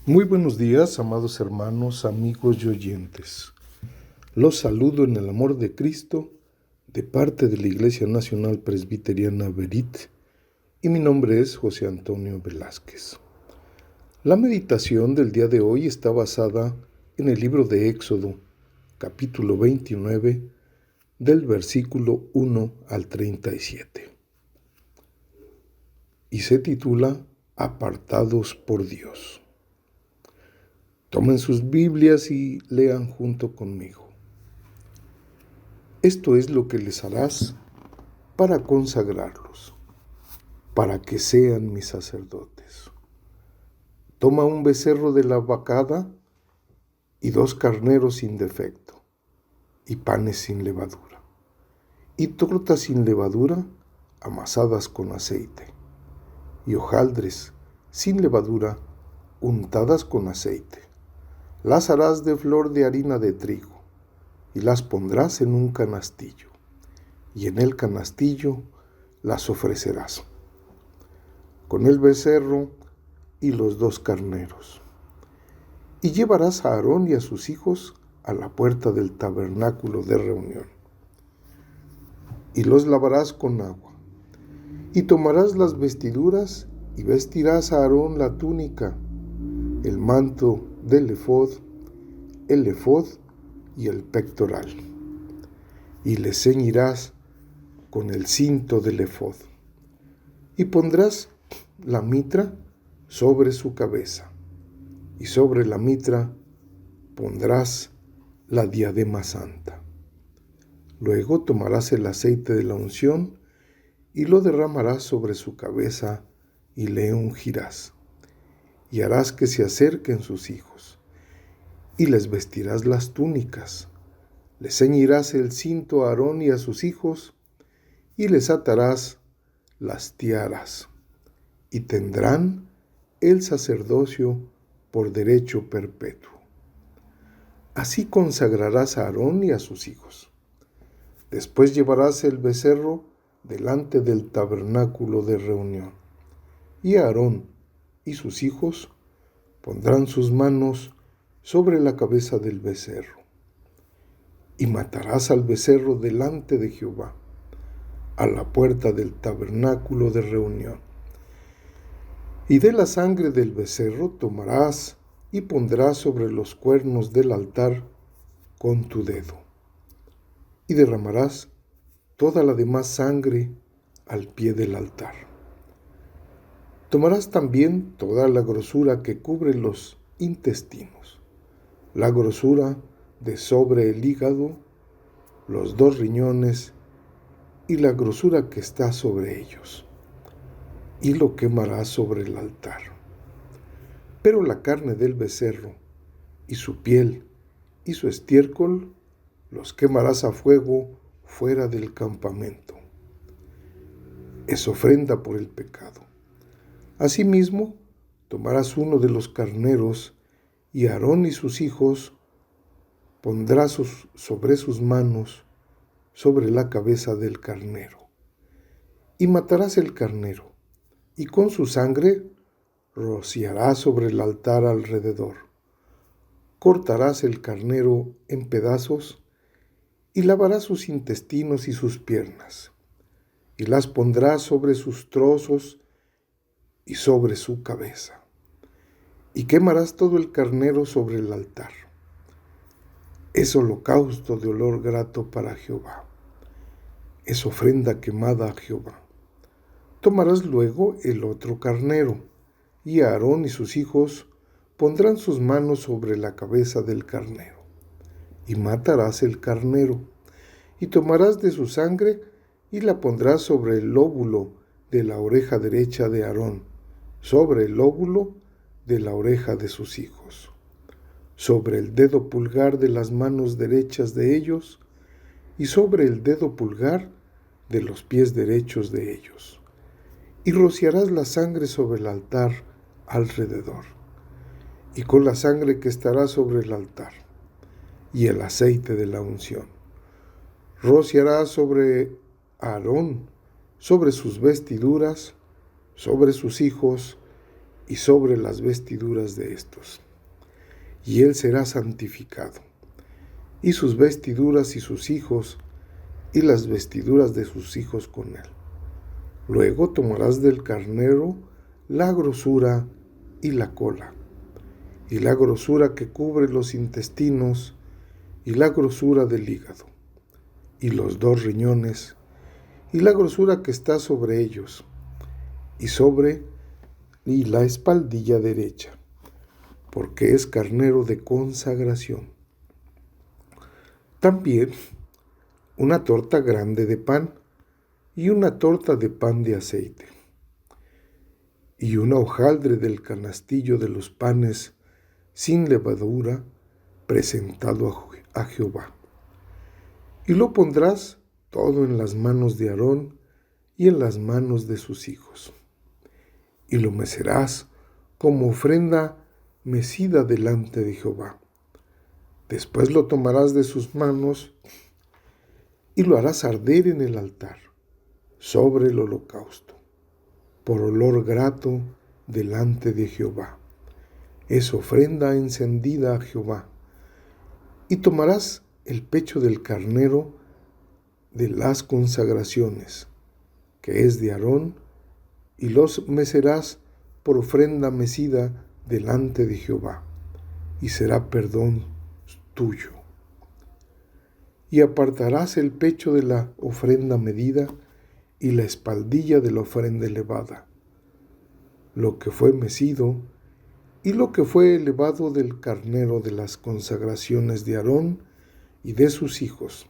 Muy buenos días, amados hermanos, amigos y oyentes. Los saludo en el amor de Cristo de parte de la Iglesia Nacional Presbiteriana Berit y mi nombre es José Antonio Velázquez. La meditación del día de hoy está basada en el libro de Éxodo, capítulo 29, del versículo 1 al 37. Y se titula Apartados por Dios. Tomen sus Biblias y lean junto conmigo. Esto es lo que les harás para consagrarlos, para que sean mis sacerdotes. Toma un becerro de la vacada y 2 carneros sin defecto, y panes sin levadura, y tortas sin levadura amasadas con aceite, y hojaldres sin levadura untadas con aceite. Las harás de flor de harina de trigo, y las pondrás en un canastillo, y en el canastillo las ofrecerás, con el becerro y los 2 carneros. Y llevarás a Aarón y a sus hijos a la puerta del tabernáculo de reunión, y los lavarás con agua, y tomarás las vestiduras, y vestirás a Aarón la túnica, el manto del efod, el efod y el pectoral, y le ceñirás con el cinto del efod, y pondrás la mitra sobre su cabeza, y sobre la mitra pondrás la diadema santa. Luego tomarás el aceite de la unción y lo derramarás sobre su cabeza y le ungirás, y harás que se acerquen sus hijos, y les vestirás las túnicas, le ceñirás el cinto a Aarón y a sus hijos, y les atarás las tiaras, y tendrán el sacerdocio por derecho perpetuo. Así consagrarás a Aarón y a sus hijos. Después llevarás el becerro delante del tabernáculo de reunión, y Aarón y sus hijos pondrán sus manos sobre la cabeza del becerro, y matarás al becerro delante de Jehová, a la puerta del tabernáculo de reunión. Y de la sangre del becerro tomarás y pondrás sobre los cuernos del altar con tu dedo, y derramarás toda la demás sangre al pie del altar. Tomarás también toda la grosura que cubre los intestinos, la grosura de sobre el hígado, los 2 riñones y la grosura que está sobre ellos, y lo quemarás sobre el altar. Pero la carne del becerro y su piel y su estiércol los quemarás a fuego fuera del campamento. Es ofrenda por el pecado. Asimismo, tomarás uno de los carneros, y Aarón y sus hijos pondrás sobre sus manos sobre la cabeza del carnero. Y matarás el carnero, y con su sangre rociarás sobre el altar alrededor. Cortarás el carnero en pedazos, y lavarás sus intestinos y sus piernas, y las pondrás sobre sus trozos y sobre su cabeza. Y quemarás todo el carnero sobre el altar. Es holocausto de olor grato para Jehová. Es ofrenda quemada a Jehová. Tomarás luego el otro carnero, y Aarón y sus hijos pondrán sus manos sobre la cabeza del carnero, y matarás el carnero, y tomarás de su sangre y la pondrás sobre el lóbulo de la oreja derecha de Aarón, sobre el lóbulo de la oreja de sus hijos, sobre el dedo pulgar de las manos derechas de ellos, y sobre el dedo pulgar de los pies derechos de ellos. Y rociarás la sangre sobre el altar alrededor, y con la sangre que estará sobre el altar, y el aceite de la unción, rociarás sobre Aarón, sobre sus vestiduras, sobre sus hijos y sobre las vestiduras de éstos. Y él será santificado, y sus vestiduras y sus hijos, y las vestiduras de sus hijos con él. Luego tomarás del carnero la grosura y la cola, y la grosura que cubre los intestinos, y la grosura del hígado, y los 2 riñones, y la grosura que está sobre ellos, y la espaldilla derecha, porque es carnero de consagración. También una torta grande de pan, y una torta de pan de aceite, y una hojaldre del canastillo de los panes sin levadura, presentado a Jehová. Y lo pondrás todo en las manos de Aarón y en las manos de sus hijos. Y lo mecerás como ofrenda mecida delante de Jehová. Después lo tomarás de sus manos y lo harás arder en el altar, sobre el holocausto, por olor grato delante de Jehová. Es ofrenda encendida a Jehová. Y tomarás el pecho del carnero de las consagraciones, que es de Aarón, y los mecerás por ofrenda mecida delante de Jehová, y será perdón tuyo. Y apartarás el pecho de la ofrenda medida y la espaldilla de la ofrenda elevada, lo que fue mecido y lo que fue elevado del carnero de las consagraciones de Aarón y de sus hijos.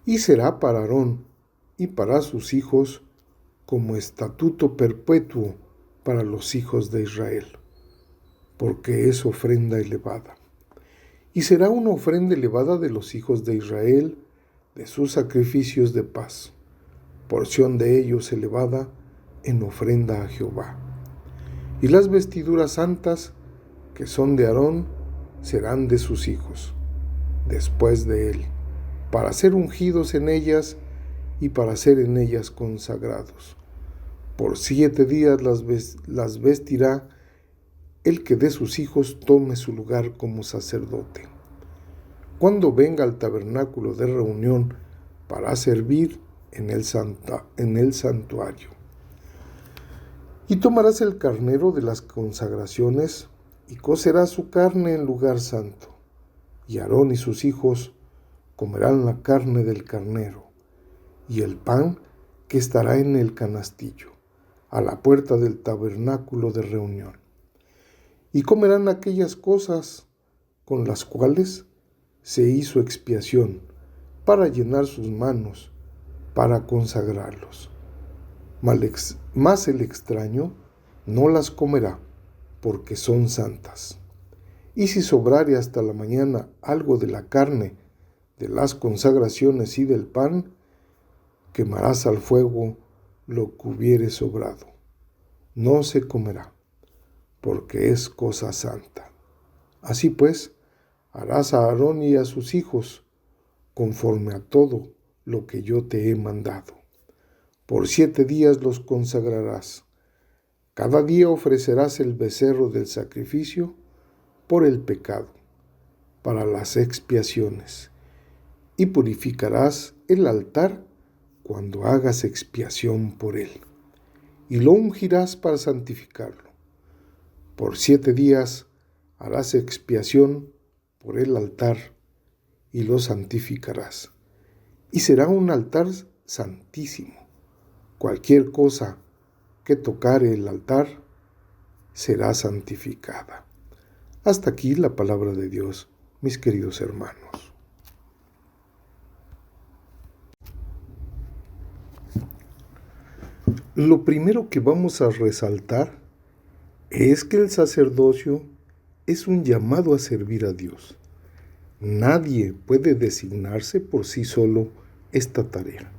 Y será para Aarón y para sus hijos como estatuto perpetuo para los hijos de Israel, porque es ofrenda elevada. Y será una ofrenda elevada de los hijos de Israel, de sus sacrificios de paz, porción de ellos elevada en ofrenda a Jehová. Y las vestiduras santas que son de Aarón serán de sus hijos, después de él, para ser ungidos en ellas y para ser en ellas consagrados. Por 7 días las vestirá el que de sus hijos tome su lugar como sacerdote. Cuando venga al tabernáculo de reunión para servir en el santuario. Y tomarás el carnero de las consagraciones y cocerás su carne en lugar santo. Y Aarón y sus hijos comerán la carne del carnero y el pan que estará en el canastillo, a la puerta del tabernáculo de reunión. Y comerán aquellas cosas con las cuales se hizo expiación, para llenar sus manos, para consagrarlos. Mas el extraño no las comerá, porque son santas. Y si sobrare hasta la mañana algo de la carne, de las consagraciones y del pan, quemarás al fuego lo que hubiere sobrado. No se comerá, porque es cosa santa. Así pues, harás a Aarón y a sus hijos conforme a todo lo que yo te he mandado. Por 7 días los consagrarás. Cada día ofrecerás el becerro del sacrificio por el pecado, para las expiaciones, y purificarás el altar cuando hagas expiación por él, y lo ungirás para santificarlo. Por 7 días harás expiación por el altar y lo santificarás. Y será un altar santísimo. Cualquier cosa que tocare el altar será santificada. Hasta aquí la palabra de Dios, mis queridos hermanos. Lo primero que vamos a resaltar es que el sacerdocio es un llamado a servir a Dios. Nadie puede designarse por sí solo esta tarea,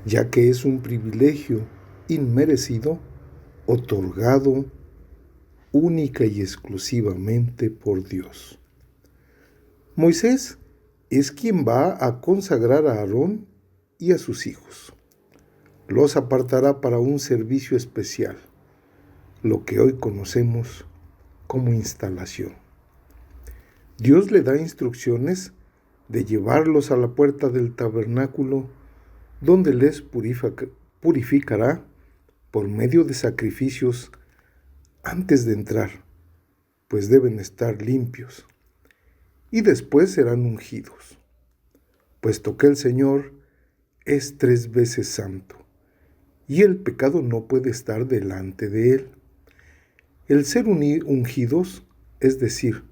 ya que es un privilegio inmerecido otorgado única y exclusivamente por Dios. Moisés es quien va a consagrar a Aarón y a sus hijos. Los apartará para un servicio especial, lo que hoy conocemos como instalación. Dios le da instrucciones de llevarlos a la puerta del tabernáculo, donde les purificará por medio de sacrificios antes de entrar, pues deben estar limpios, y después serán ungidos, puesto que el Señor es 3 veces santo, y el pecado no puede estar delante de él. El ser ungidos, es decir,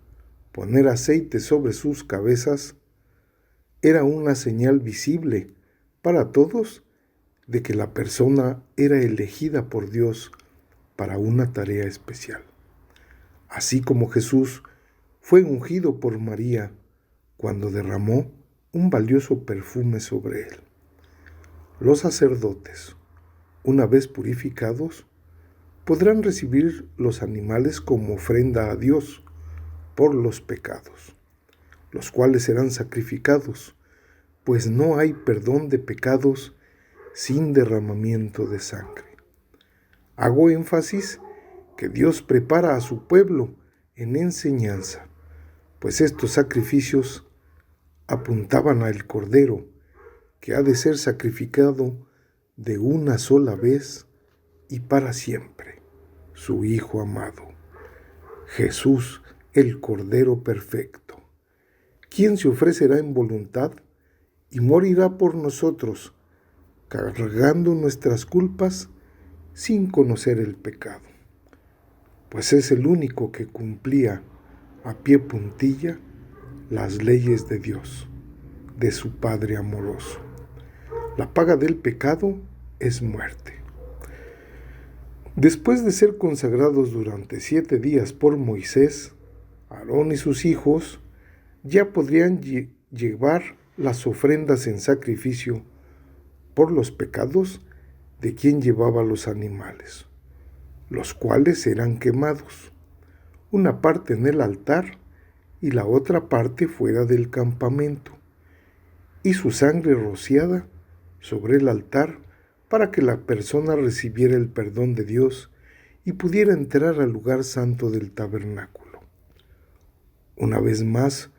poner aceite sobre sus cabezas, era una señal visible para todos de que la persona era elegida por Dios para una tarea especial. Así como Jesús fue ungido por María cuando derramó un valioso perfume sobre él. Los sacerdotes, una vez purificados, podrán recibir los animales como ofrenda a Dios por los pecados, los cuales serán sacrificados, pues no hay perdón de pecados sin derramamiento de sangre. Hago énfasis que Dios prepara a su pueblo en enseñanza, pues estos sacrificios apuntaban al Cordero, que ha de ser sacrificado de una sola vez y para siempre, su Hijo amado, Jesús, el Cordero perfecto, quien se ofrecerá en voluntad y morirá por nosotros, cargando nuestras culpas sin conocer el pecado, pues es el único que cumplía a pie puntilla las leyes de Dios, de su Padre amoroso. La paga del pecado es muerte. Después de ser consagrados durante 7 días por Moisés, Aarón y sus hijos ya podrían llevar las ofrendas en sacrificio por los pecados de quien llevaba los animales, los cuales serán quemados, una parte en el altar y la otra parte fuera del campamento, y su sangre rociada sobre el altar para que la persona recibiera el perdón de Dios y pudiera entrar al lugar santo del tabernáculo. Una vez más,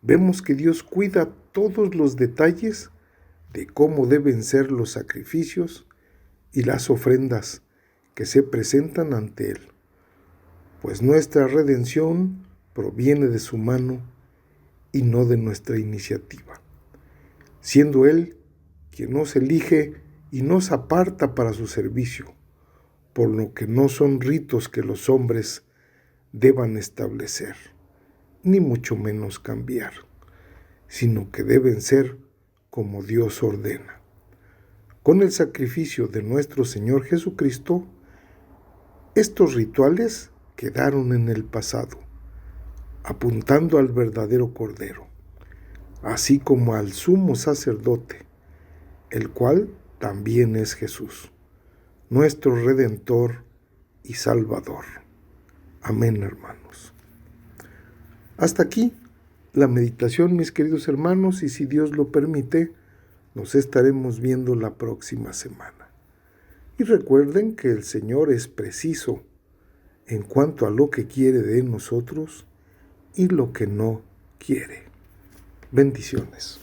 vemos que Dios cuida todos los detalles de cómo deben ser los sacrificios y las ofrendas que se presentan ante Él, pues nuestra redención proviene de su mano y no de nuestra iniciativa, siendo Él quien nos elige y nos aparta para su servicio, por lo que no son ritos que los hombres deban establecer, ni mucho menos cambiar, sino que deben ser como Dios ordena. Con el sacrificio de nuestro Señor Jesucristo, estos rituales quedaron en el pasado, apuntando al verdadero Cordero, así como al sumo sacerdote, el cual también es Jesús, nuestro Redentor y Salvador. Amén, hermanos. Hasta aquí la meditación, mis queridos hermanos, y si Dios lo permite, nos estaremos viendo la próxima semana. Y recuerden que el Señor es preciso en cuanto a lo que quiere de nosotros y lo que no quiere. Bendiciones.